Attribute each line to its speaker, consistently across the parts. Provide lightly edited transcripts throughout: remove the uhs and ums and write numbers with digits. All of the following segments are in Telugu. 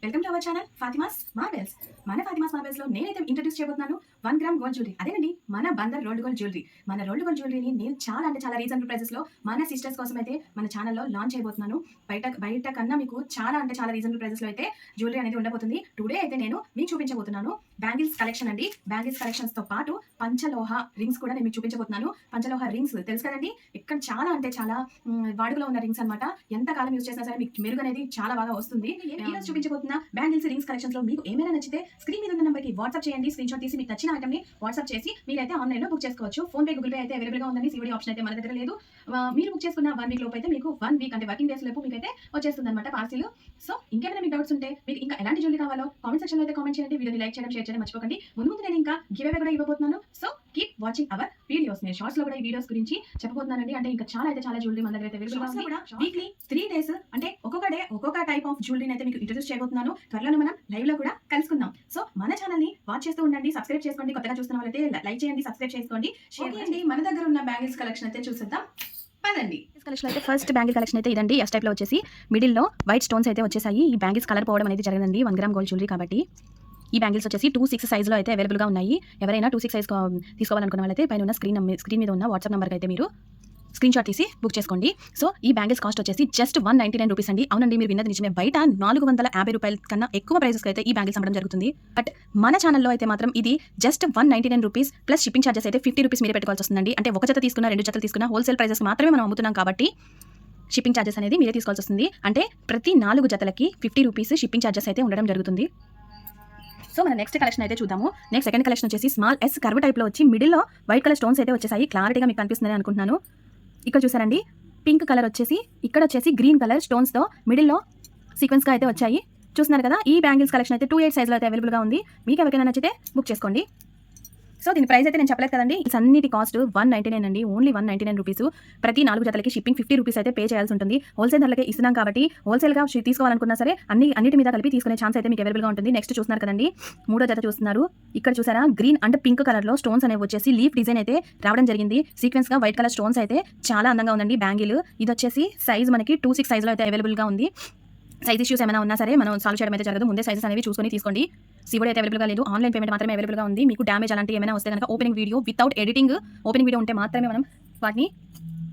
Speaker 1: Welcome to our channel Fatima's marbles. మన ఫాతిమాస్ మార్బెల్స్ లో నేనైతే ఇంట్రడ్యూస్ చేయబోతున్నాను 1 గ్రామ్ గోల్డ్ జ్యువెలరీ. అదేనండి మన బందర్ రోల్డ్ గోల్డ్ జ్యువెలరీ. మన రోల్డ్ గోల్డ్ జ్యువెలరీని నేను చాలా అంటే చాలా రీజనబుల్ ప్రైసెస్ లో మన సిస్టర్స్ కోసం అయితే మన ఛానల్లో లాంచ్ చేయబోతున్నాను. బయట కన్నా మీకు చాలా అంటే చాలా రీజనబుల్ ప్రైసెస్ లో అయితే జ్యువెలరీ అనేది ఉండబోతుంది. టుడే అయితే నేను మీకు చూపించబోతున్నాను బ్యాంగిల్స్ కలెక్షన్ అండి. బ్యాంగిల్స్ కలెక్షన్స్ తో పాటు పంచలోహ రింగ్స్ కూడా నేను మీకు చూపించబోతున్నాను. పంచలోహ రింగ్స్ తెలుసు కదండి, ఇక్కడ చాలా అంటే చాలా వాడుకలో ఉన్న రింగ్స్ అనమాట. ఎంత కాలం యూస్ చేసినా సరే మీకు మెరుగు అనేది చాలా బాగా వస్తుంది. ఈ రోజు చూపించబోతున్న బ్యాంగిల్స్ రింగ్స్ కలెక్షన్స్ లో మీకు ఏమైనా నచ్చితే స్క్రీన్ మీద ఉన్న నెంబర్ కి వాట్సాప్ చేయండి. స్క్రీన్ షాట్ తీసి మీకు నచ్చిన ఐటమ్ ని వాట్సాప్ చేసి మీరైతే ఆన్లైన్ లో బుక్ చేసుకోవచ్చు. ఫోన్ పే, గూగుల్ పే అయితే అవైలబుల్ గా ఉందండి. సివిడి ఆప్షన్ అయితే మన దగ్గర లేదు. మీరు బుక్ చేసుకున్న 1 వీక్ లోపు అయితే మీకు 1 వీక్ అంటే వర్కింగ్ డేస్ లోపు మీకు అయితే వచ్చేస్తుంది అనమాట పార్సిల్. సో ఇంకేమైనా మీకు డౌట్స్ ఉంటే, మీకు ఇంకా ఎలాంటి జ్యువెలరీ కావాలో కామెంట్ సెక్షన్ లో అయితే కామెంట్ చేయండి. వీడియోని లైక్ చేయడం, షేర్ చేయడం మర్చిపోకండి. ముందు నేను ఇంకా గివ్ అవే కూడా ఇవ్వబోతున్నాను. So keep watching our videos. నేను షార్ట్స్ లో కూడా ఈ వీడియోస్ గురించి చెప్పబోతున్నానండి. అంటే ఇంకా చాలా అయితే చాలా జ్యువెలరీ మన దగ్గర అయితే అవైలబుల్ గా ఉంది. వీక్లీ 3 డేస్ అంటే ఒక్కొక్క డే ఒక్కొక్క టైప్ ఆఫ్ జ్యువెలరీని అయితే మీకు ఇంట్రడ్యూస్ చేయబోతున్నాను. త్వరలోనే మనం లైవ్ లో కూడా కలుసుకుందాం. సో మన ఛానల్ ని వాచ్ చేస్తూ ఉండండి, సబ్స్క్రైబ్ చేసుకోండి. కొత్తగా చూస్తున్న వాళ్ళైతే లైక్ చేయండి, సబ్స్క్రైబ్ చేసుకోండి, షేర్ చేయండి. మన దగ్గర ఉన్న బ్యాంగిల్స్ కలెక్షన్ అయితే చూసేద్దాం పదండి. కలెక్షన్ అయితే ఫస్ట్ బ్యాంగిల్ కలెక్షన్ అయితే ఇదండి. ఎస్ టైప్ లో వచ్చేసి మిడిల్ లో వైట్ స్టోన్స్ అయితే వచ్చేసాయి. ఈ బ్యాంగిల్స్ కలర్ పోవడం అనేది జరిగిందండి 1 గ్రామ్ గోల్డ్ జ్యువెలరీ కాబట్టి. ఈ బ్యాంగిల్స్ వచ్చేసి 2/6 సైజ్ లో అయితే అవైలబుల్ గా ఉన్నాయి. ఎవరైనా 2/6 సైజ్ తీసుకోవాలనుకున్న వాళ్ళైతే పైన ఉన్న స్క్రీన్ మీద ఉన్న వాట్సాప్ నెంబర్కి అయితే మీరు స్క్రీన్ షాట్ తీసి బుక్ చేసుకోండి. సో ఈ బ్యాంగిల్స్ కాస్ట్ వచ్చేసి జస్ట్ 199 రూపీస్ అండి. అవునండి, మీరు విన్నది నిజమే. బయట 450 రూపాయల కన్నా ఎక్కువ ప్రైసెస్ అయితే ఈ బ్యాంగిల్స్ అమ్మడం జరుగుతుంది. బట్ మన ఛానల్లో అయితే మాత్రం ఇది just 199 rupees plus shipping charges అయితే 50 రూపీస్ మీరే పెట్టుకోవాల్సి వస్తుందండి. అంటే ఒక జత తీసుకున్న 2 జతలు తీసుకున్న హోల్సేల్ ప్రైసెస్ మాత్రమే మనం అమ్ముతున్నాం కాబట్టి షిప్పింగ్ చార్జెస్ అనేది మీరే తీసుకోవాల్సి వస్తుంది. అంటే ప్రతి 4 జతలకి 50 రూపీస్ షిప్పింగ్ చార్జెస్ అయితే ఉండడం జరుగుతుంది. సో మన నెక్స్ట్ కలెక్షన్ అయితే చూద్దాము. నెక్స్ట్ సెకండ్ కలెక్షన్ వచ్చేసి స్మాల్ ఎస్ కర్వ్ టైప్ లో వచ్చి మిడిల్ లో వైట్ కలర్ స్టోన్స్ అయితే వచ్చేసాయి. క్లారిటీగా మీకు కనిపిస్తుందని అనుకుంటున్నాను. ఇక్కడ చూసారండి, పింక్ కలర్ వచ్చేసి ఇక్కడ వచ్చేసి గ్రీన్ కలర్ స్టోన్స్ తో మిడిల్ లో సీక్వెన్స్ గా అయితే వచ్చాయి. చూస్తున్నారు కదా, ఈ బ్యాంగిల్స్ కలెక్షన్ అయితే 28 సైజ్ లో అయితే అవైలబుల్ గా ఉంది. మీకు ఎవరికైనా నచ్చితే బుక్ చేసుకోండి. సో దీని ప్రైస్ అయితే నేను చెప్పలేదు కదండి. అన్నిటి కాస్ట్ 199 అండి. Only 199 rupees. ప్రతి 4 జతలకి షిప్పింగ్ 50 రూపీస్ అయితే పే చేయాల్సి ఉంటుంది. హోల్సేల్ ధరలకే ఇస్తున్నాం కాబట్టి హోల్సేల్గా తీసుకోవాలనుకున్నా సరే అన్నిటి మీద కలిపి తీసుకునే ఛాన్స్ అయితే మీకు అవైలబుల్గా ఉంటుంది. నెక్స్ట్ చూస్తున్నారు కదండి, 3వ జత చూస్తున్నారు. ఇక్కడ చూసారా, గ్రీన్ అండ్ పింక్ కలర్ లో స్టోన్స్ అనేవి వచ్చేసి లీఫ్ డిజైన్ అయితే రావడం జరిగింది. సీక్వెన్స్ గా వైట్ కలర్ స్టోన్స్ అయితే చాలా అందంగా ఉందండి బ్యాంగిల్. ఇది వచ్చేసి సైజ్ మనకి 2/6 సైజ్ లో అయితే అవైలబుల్గా ఉంది. సైజ్ ఇష్యూస్ ఏమైనా ఉన్నా సరే మనం సాల్వ్ చేయడం అయితే జరగదు. ముందే సైజెస్ అనేవి చూసుకొని తీసుకోండి. సివోడి అయితే అవైలబుల్గా లేదు, ఆన్లైన్ పేమెంట్ మాత్రమే అవైలబుల్గా ఉంది. మీకు డ్యామేజ్ అలాంటి ఏమైనా వస్తే కనుక opening video without editing opening video ఉంటే మాత్రమే మనం వాటిని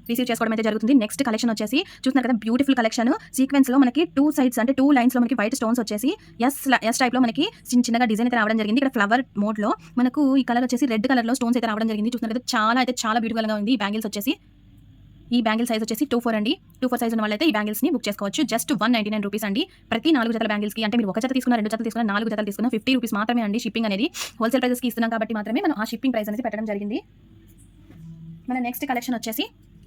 Speaker 1: రిసీవ్ చేసుకోవడం అయితే జరుగుతుంది. నెక్స్ట్ కలెక్షన్ వచ్చేసి చూస్తున్నారు కదా, బ్యూటిఫుల్ కలెక్షన్. సీక్వెన్స్ లో మనకి 2 సైడ్స్ అంటే 2 లైన్స్ లో మనకి వైట్ స్టోన్స్ వచ్చేసి ఎస్ టైప్ లో మనకి చిన్నగా డిజైన్ అయితే రావడం జరిగింది. ఇక్కడ ఫ్లవర్ మోడ్ లో మనకు ఈ కలర్ వచ్చేసి రెడ్ కలర్ లో స్టోన్స్ అయితే రావడం జరిగింది. చూస్తున్నారు కదా, చాలా బ్యూటిఫుల్ గా ఉంది ఈ బ్యాంగిల్స్ వచ్చేసి. ఈ బ్యాంగిల్ సైజ్ వచ్చేసి 24 అండి. 24 సైజ్ ఉన్న వాళ్ళైతే ఈ బ్యాంగిల్స్ ని బుక్ చేసుకోవచ్చు. జస్ట్ 199 రూపీస్ అండి. ప్రతి 4 జతల బ్యాంగిల్స్ కి, అంటే మీరు ఒక జత తీసుకున్న 2 జతలు తీసుకున్న 4 జతలు తీసుకున్న 50 రూపీస్ మాత్రమే అండి. షిప్పింగ్ అనేది హోల్సేల్ ప్రైసెస్ కి ఇస్తున్నాం కాబట్టి మాత్రమే మనం ఆ షిప్పింగ్ ప్రైస్ అనేది పెట్టడం జరిగింది. మన నెక్స్ట్ కలెక్షన్ వచ్చేసి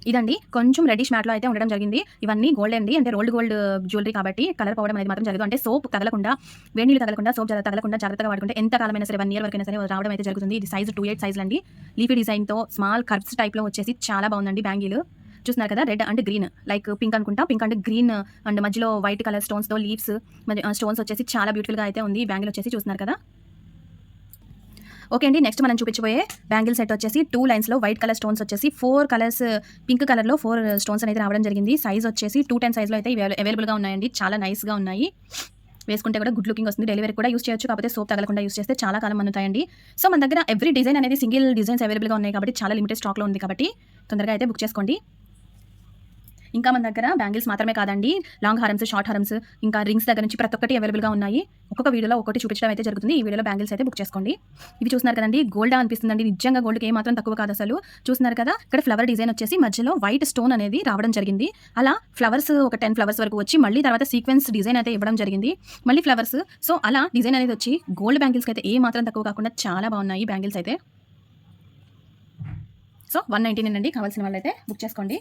Speaker 1: ఇదండి, కొంచెం రెడ్డిష్ మ్యాట్ లో అయితే ఉండడం జరిగింది. ఇవన్నీ గోల్డ్ అండి, అంటే రోల్డ్ గోల్డ్ జ్యువెలరీ కాబట్టి కలర్ పోవడం అనేది మాత్రం జరగదు. అంటే సోప్ తగలకుండా, వేడి నీళ్ళు తగలకుండా, సోప్ తగలకుండా జాగ్రత్తగా వాడుకుంటే ఎంత కాలమైనా సరే 1 ఇయర్ వరకైనా సరే రావడం అయితే జరుగుతుంది. ఇది సైజ్ 28 సైజ్ అండి. లీఫీ డిజైన్ తో స్మాల్ కర్వ్స్ టైప్ లో వచ్చేసి చాలా బాగుందండి బ్యాంగిల్. చూస్తున్నారు కదా, red and green, like pink అనుకుంటా, పింక్ అండ్ గ్రీన్ అండ్ మధ్యలో వైట్ కలర్ స్టోన్స్ తో లీవ్స్ స్టోన్స్ వచ్చేసి చాలా బ్యూటిఫుల్ గా అయితే ఉంది. బ్యాంగిల్ వచ్చేసి చూస్తున్నారు కదా. ఓకే అండి, నెక్స్ట్ మనం చూపించబోయే బ్యాంగిల్ సెట్ వచ్చేసి 2 లైన్స్ లో వైట్ కలర్ స్టోన్స్ వచ్చేసి 4 కలర్స్ పింక్ కలర్ లో 4 స్టోన్స్ అనేది రావడం జరిగింది. సైజ్ వచ్చేసి 210 సైజ్ లో అయితే అవైలబుల్ గా ఉన్నాయండి. చాలా నైస్ గా ఉన్నాయి. వేసుకుంటే కూడా గుడ్ లుకింగ్ వస్తుంది. డెలివరీ కూడా యూస్ చేయొచ్చు, కాకపోతే సోప్ తగలకుండా యూస్ చేస్తే చాలా కాలం మన్నుతాయండి. సో మన దగ్గర ఎవ్రీ డిజైన్ అనేది సింగిల్ డిజైన్స్ అవైలబుల్ గా ఉన్నాయి కాబట్టి చాలా లిమిటెడ్ స్టాక్ లో ఉంది కాబట్టి తొందరగా అయితే బుక్ చేసుకోండి. ఇంకా మన దగ్గర బ్యాంగిల్స్ మాత్రమే కాదండి, లాంగ్ హారమ్స్, షార్ట్ హారమ్స్, ఇంకా రింగ్స్ దగ్గర నుంచి ప్రతి ఒక్కటి అవైలబుల్గా ఉన్నాయి. ఒక్కొక్క వీడియోలో ఒక్కటి చూపించడం అయితే జరుగుతుంది. ఈ వీడియోలో బ్యాంగిల్స్ అయితే బుక్ చేసుకోండి. ఇవి చూస్తున్నారు కదండి, గోల్డ్ అనిపిస్తుందండి. నిజంగా గోల్డ్కి ఏ మాత్రం తక్కువ కాదు అసలు. చూస్తున్నారు కదా, ఇక్కడ ఫ్లవర్ డిజైన్ వచ్చేసి మధ్యలో వైట్ స్టోన్ అనేది రావడం జరిగింది. అలా ఫ్లవర్స్ ఒక 10 ఫ్లవర్స్ వరకు వచ్చి మళ్ళీ తర్వాత సీక్వెన్స్ డిజైన్ అయితే ఇవ్వడం జరిగింది. మళ్ళీ ఫ్లవర్స్. సో అలా డిజైన్ అనేది వచ్చి గోల్డ్ బ్యాంగిల్స్కి అయితే ఏ మాత్రం తక్కువ కాకుండా చాలా బాగున్నాయి బ్యాంగిల్స్ అయితే. సో 199 అండి. కావాల్సిన వాళ్ళైతే బుక్ చేసుకోండి.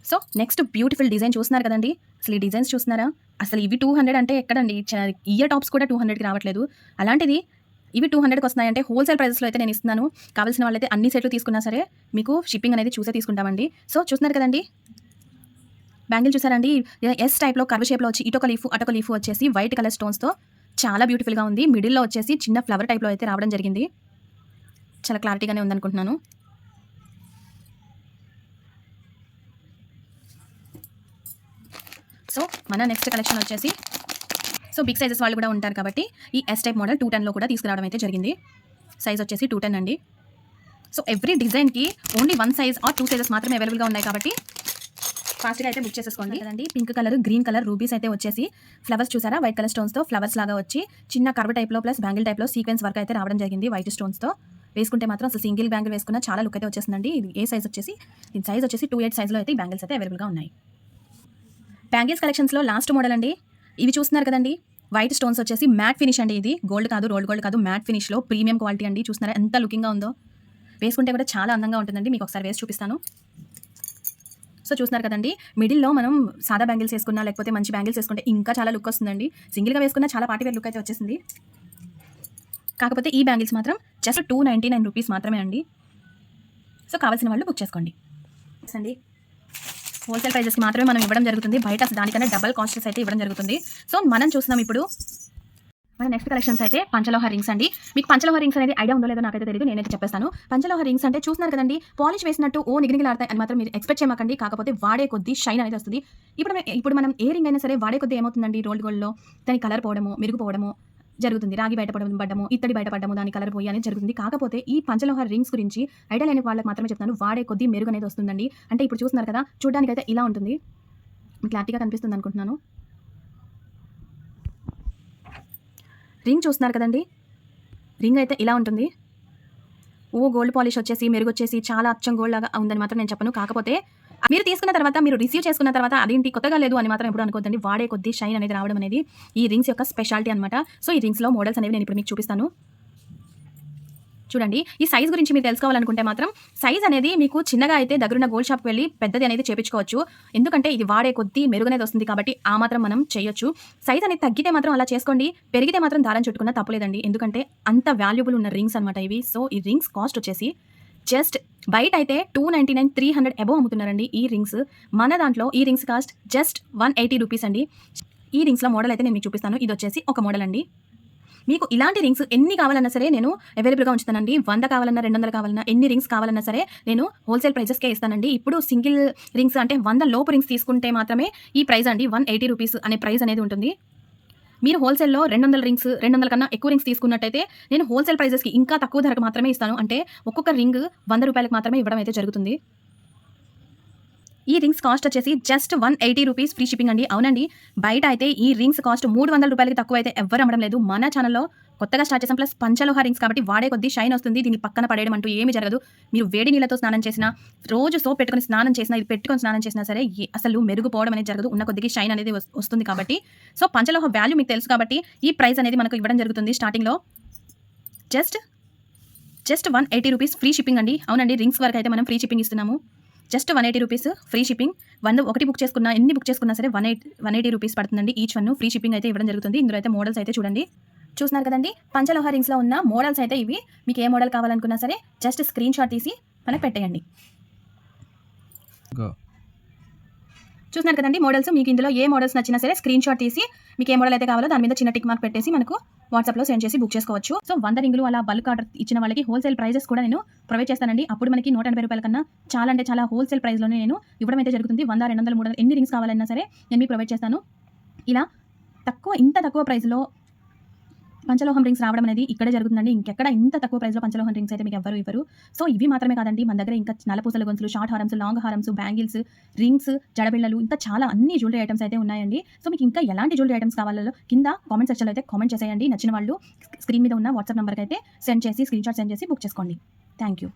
Speaker 1: సో నెక్స్ట్ బ్యూటిఫుల్ డిజైన్ చూస్తున్నారు కదండి. అసలు ఈ డిజైన్స్ చూస్తున్నారా, అసలు ఇవి 200 అంటే ఎక్కడండి, ఇయర్ టాప్స్ కూడా 200కి రావట్లేదు. అలాంటిది ఇవి 200కి వస్తున్నాయంటే హోల్సేల్ ప్రైసెస్లో అయితే నేను ఇస్తున్నాను. కావాల్సిన వాళ్ళైతే అన్ని సెట్లు తీసుకున్నా సరే మీకు షిప్పింగ్ అనేది చూసే తీసుకుంటామండి. సో చూస్తున్నారు కదండి, బ్యాంగిల్ చూసారండి, ఎస్ టైప్లో కర్వ్ షేప్లో వచ్చి అటొక లీఫ్ వచ్చేసి వైట్ కలర్ స్టోన్స్తో చాలా బ్యూటిఫుల్గా ఉంది. మిడిల్లో వచ్చేసి చిన్న ఫ్లవర్ టైప్లో అయితే రావడం జరిగింది. చాలా క్లారిటీగానే ఉందనుకుంటున్నాను. సో మన నెక్స్ట్ కలెక్షన్ వచ్చేసి సో బిగ్ సైజెస్ వాళ్ళు కూడా ఉంటారు కాబట్టి ఈ ఎస్ టైప్ మోడల్ 210లో కూడా తీసుకురావడం అయితే జరిగింది. సైజ్ వచ్చేసి 210 అండి. సో ఎవ్రీ డిజైన్కి ఓన్లీ 1 సైజ్ ఆర్ 2 సైజెస్ మాత్రమే అవైలబుల్గా ఉన్నాయి కాబట్టి ఫాస్ట్గా అయితే బుక్ చేసేసుకోండి కదండి. Pink colour, green colour rubies అయితే వచ్చేసి ఫ్లవర్స్ చూసారా, వైట్ కలర్ స్టోన్స్తో ఫ్లవర్స్ లాగా వచ్చి చిన్న కర్వ్ టైప్లో ప్లస్ బ్యాంగిల్ టైప్లో సీక్వెన్స్ వర్క్ అయితే రావడం జరిగింది వైట్ స్టోన్స్తో. వేసుకుంటే మాత్రం అసలు సింగిల్ బ్యాంగిల్ వేసుకున్న చాలా లుక్ అయితే వచ్చేసిందండి. ఇది ఏ సైజ్ వచ్చేసి దీని సైజ్ వచ్చేసి 28 సైజ్లో అయితే ఈ బ్యాంగిల్స్ అయితే అవైలబుల్గా ఉన్నాయి. బ్యాంగిల్స్ కలెక్షన్స్లో లాస్ట్ మోడల్ అండి. ఇవి చూస్తున్నారు కదండి, వైట్ స్టోన్స్ వచ్చేసి మ్యాట్ ఫినిష్ అండి. ఇది గోల్డ్ కాదు, రోల్డ్ గోల్డ్ కాదు, మ్యాట్ ఫినిష్లో ప్రీమియం క్వాలిటీ అండి. చూస్తున్నారా ఎంత లుకింగ్గా ఉందో, వేసుకుంటే కూడా చాలా అందంగా ఉంటుందండి. మీకు ఒకసారి వేసి చూపిస్తాను. సో చూస్తున్నారు కదండి, మిడిల్లో మనం సాదా బ్యాంగిల్స్ వేసుకున్నా లేకపోతే మంచి బ్యాంగిల్స్ వేసుకుంటే ఇంకా చాలా లుక్ వస్తుందండి. సింగిల్గా వేసుకున్న చాలా పార్టీ వేర్ లుక్ అయితే వచ్చేసింది. కాకపోతే ఈ బ్యాంగిల్స్ మాత్రం జస్ట్ 299 రూపీస్ మాత్రమే అండి. సో కావాల్సిన వాళ్ళు బుక్ చేసుకోండి అండి. హోల్సేల్ ప్రైజెస్కి మాత్రమే మనం ఇవ్వడం జరుగుతుంది. బయట దానికన్నా డబల్ కాస్ట్స్ అయితే ఇవ్వడం జరుగుతుంది. సో మనం చూస్తున్నాం ఇప్పుడు మన నెక్స్ట్ కలెక్షన్స్ అయితే పంచలోహ రింగ్స్ అండి. మీకు పంచలోహ రింగ్స్ అనేది ఐడియా ఉందో లేదో నాకైతే తెలియదు, నేనైతే చెప్పేస్తాను. పంచలోహ రింగ్స్ అంటే చూస్తున్నారు కదండి, పాలిష్ వేసినట్టు నిగినిగిలాడతాయి అని మాత్రం మీరు ఎక్స్పెక్ట్ చేయమాకండి. కాకపోతే వాడే కొద్దీ షైన్ అనేది వస్తుంది. ఇప్పుడు మనం ఏ రింగ్ అయినా సరే వాడే కొద్దీ ఏమవుతుందండి, రోల్డ్ గోల్డ్లో దాని కలర్ పోవడము, మెరుగుపోవడము జరుగుతుంది. రాగి బయటపడము, ఇత్తడి బయటపడము, దాని కలర్ పోయి అనేది జరుగుతుంది. కాకపోతే ఈ పంచలోహ రింగ్స్ గురించి ఐడియా లేని వాళ్ళకి మాత్రమే చెప్తాను. వాడే కొద్దీ మెరుగు అనేది వస్తుందండి. అంటే ఇప్పుడు చూస్తున్నారు కదా, చూడడానికి అయితే ఇలా ఉంటుంది. మీకు క్లారిటీగా కనిపిస్తుంది అనుకుంటున్నాను. రింగ్ చూస్తున్నారు కదండి, రింగ్ అయితే ఇలా ఉంటుంది. గోల్డ్ పాలిష్ వచ్చేసి మెరుగు వచ్చేసి చాలా అచ్చం గోల్డ్ లాగా ఉందని మాత్రం నేను చెప్పను. కాకపోతే మీరు తీసుకున్న తర్వాత, మీరు రిసీవ్ చేసుకున్న తర్వాత అదేంటి కొత్తగా లేదు అని మాత్రం ఎప్పుడు అనుకోవద్దండి. వాడే కొద్దీ షైన్ అనేది రావడం అనేది ఈ రింగ్స్ యొక్క స్పెషాలిటీ అనమాట. సో ఈ రింగ్స్లో మోడల్స్ అనేవి నేను ఇప్పుడు మీకు చూపిస్తాను. చూడండి, ఈ సైజ్ గురించి మీరు తెలుసుకోవాలనుకుంటే మాత్రం సైజ్ అనేది మీకు చిన్నగా అయితే దగ్గరున్న గోల్డ్ షాప్కి వెళ్ళి పెద్దది అనేది చేయించుకోవచ్చు. ఎందుకంటే ఇది వాడే కొద్దీ మెరుగు అనేది వస్తుంది కాబట్టి ఆ మాత్రం మనం చేయొచ్చు. సైజ్ అనేది తగ్గితే మాత్రం అలా చేసుకోండి, పెరిగితే మాత్రం దారం చుట్టుకున్నా తప్పలేదండి. ఎందుకంటే అంత వాల్యుబుల్ ఉన్న రింగ్స్ అనమాట ఇవి. సో ఈ రింగ్స్ కాస్ట్ వచ్చేసి జస్ట్ బయట అయితే 299, 300 అబోవ్ అమ్ముతున్నారండి ఈ రింగ్స్. మన దాంట్లో ఈ రింగ్స్ కాస్ట్ జస్ట్ 180 రూపీస్ అండి. ఈ రింగ్స్లో మోడల్ అయితే నేను మీకు చూపిస్తాను. ఇది వచ్చేసి ఒక మోడల్ అండి. మీకు ఇలాంటి రింగ్స్ ఎన్ని కావాలన్నా సరే నేను అవైలబుల్గా ఉంచుతానండి. 100 కావాలన్నా 200 కావాలన్నా ఎన్ని రింగ్స్ కావాలన్నా సరే నేను హోల్సేల్ ప్రైజెస్కే ఇస్తానండి. ఇప్పుడు సింగిల్ రింగ్స్ అంటే 100 లోపు రింగ్స్ తీసుకుంటే మాత్రమే ఈ ప్రైస్ అండి 180 రూపీస్ అనే ప్రైస్ అనేది ఉంటుంది. మీరు హోల్సేల్లో 200 రింగ్స్, 200 కన్నా ఎక్కువ రింగ్స్ తీసుకున్నట్టయితే నేను హోల్సేల్ ప్రైజెస్కి ఇంకా తక్కువ ధరకు మాత్రమే ఇస్తాను. అంటే ఒక్కొక్క రింగ్ 100 రూపాయలకు మాత్రమే ఇవ్వడం అయితే జరుగుతుంది. ఈ రింగ్స్ కాస్ట్ వచ్చేసి జస్ట్ 180 రూపీస్ ఫ్రీ షిప్పింగ్ అండి. అవునండి, బయట అయితే ఈ రింగ్స్ కాస్ట్ 300 రూపాయలకి తక్కువ అయితే ఎవ్వరు అమ్మడం లేదు. మన ఛానల్లో కొత్తగా స్టార్ట్ చేసాం. ప్లస్ పంచలోహ రింగ్స్ కాబట్టి వాడే కొద్దీ షైన్ వస్తుంది. దీన్ని పక్కన పడేయడం అంటూ ఏమీ జరగదు. మీరు వేడి నీళ్ళతో స్నానం చేసినా, రోజు సోప్ పెట్టుకొని స్నానం చేసినా, ఇది పెట్టుకొని స్నానం చేసినా సరే అసలు మెరుగుపోవడం అనేది జరగదు. ఉన్న కొద్దికి షైన్ అనేది వస్తుంది కాబట్టి. సో పంచలోహ వాల్యూ మీకు తెలుసు కాబట్టి ఈ ప్రైస్ అనేది మనకు ఇవ్వడం జరుగుతుంది. స్టార్టింగ్లో జస్ట్ 180 రూపీస్ ఫ్రీ షిప్పింగ్ అండి. అవునండి, రింగ్స్ వరకు అయితే మనం ఫ్రీ షిప్పింగ్ ఇస్తున్నాము. Just 180 rupees free shipping. ఒకటి బుక్ చేసుకున్నా, ఎన్ని బుక్ చేసుకున్నా సరే 180 రూపీస్ పడుతుందండి ఈచ్ వన్. ఫ్రీ షిప్పింగ్ అయితే ఇవ్వడం జరుగుతుంది. ఇందులో అయితే మోడల్స్ అయితే చూడండి, చూస్తున్నారు కదండి. పంచలోహ రింగ్స్లో ఉన్న మోడల్స్ అయితే ఇవి. మీకు ఏ మోడల్ కావాలనుకున్నా సరే జస్ట్ స్క్రీన్ షాట్ తీసి మనకు పెట్టేయండి. చూస్తున్నారు కదండి మోడల్స్. మీకు ఇందులో ఏ మోడల్స్ నచ్చినా సరే స్క్రీన్ షాట్ తీసి మీకు ఏ మోడల్ అయితే కావాలో దాని మీద చిన్న టిక్ మార్క్ పెట్టేసి మనకు వాట్సాప్లో సెండ్ చేసి బుక్ చేసుకోవచ్చు. సో 100 రింగులు అలా బల్క్ ఆర్డర్ ఇచ్చిన వాళ్ళకి హోల్సేల్ ప్రైజెస్ కూడా నేను ప్రొవైడ్ చేస్తానండి. అప్పుడు మనకి 180 రూపాయల కన్నా చాలా అంటే చాలా హోల్సేల్ ప్రైస్లోనే నేను ఇవ్వడం అయితే జరుగుతుంది. 100, 200, 300 ఎన్ని రింగ్స్ కావాలన్నా సరే నేను మీకు ప్రొవైడ్ చేస్తాను. ఇలా ఇంత తక్కువ ప్రైస్లో పంచలోహం రింగ్స్ రావడం అనేది ఇక్కడే జరుగుతుందండి. ఇంకెక్కడ ఇంత తక్కువ ప్రైస్లో పంచలోహం రింగ్స్ అయితే మీకు ఎవ్వరు ఇవ్వరు. సో ఇవి మాత్రమే కాదండి, మన దగ్గర ఇంకా నల్లపూసల గొంతులు, షార్ట్ హారమ్స్, లాంగ్ హారమ్స్, బ్యాంగిల్స్, రింగ్స్, జడబిళ్ళలు, ఇంకా చాలా అన్ని జ్యువెలరీ ఐటమ్స్ అయితే ఉన్నాయండి. సో మీకు ఇంకా ఎలాంటి జ్యువెలరీ ఐటమ్స్ కావాలో కింద కామెంట్ సెక్షన్లో అయితే కామెంట్ చేసేయండి. నచ్చిన వాళ్ళు స్క్రీన్ మీద ఉన్న వాట్సాప్ నెంబర్కి అయితే సెండ్ చేసి స్క్రీన్ షాట్ సెండ్ చేసి బుక్ చేసుకోండి. Thank you.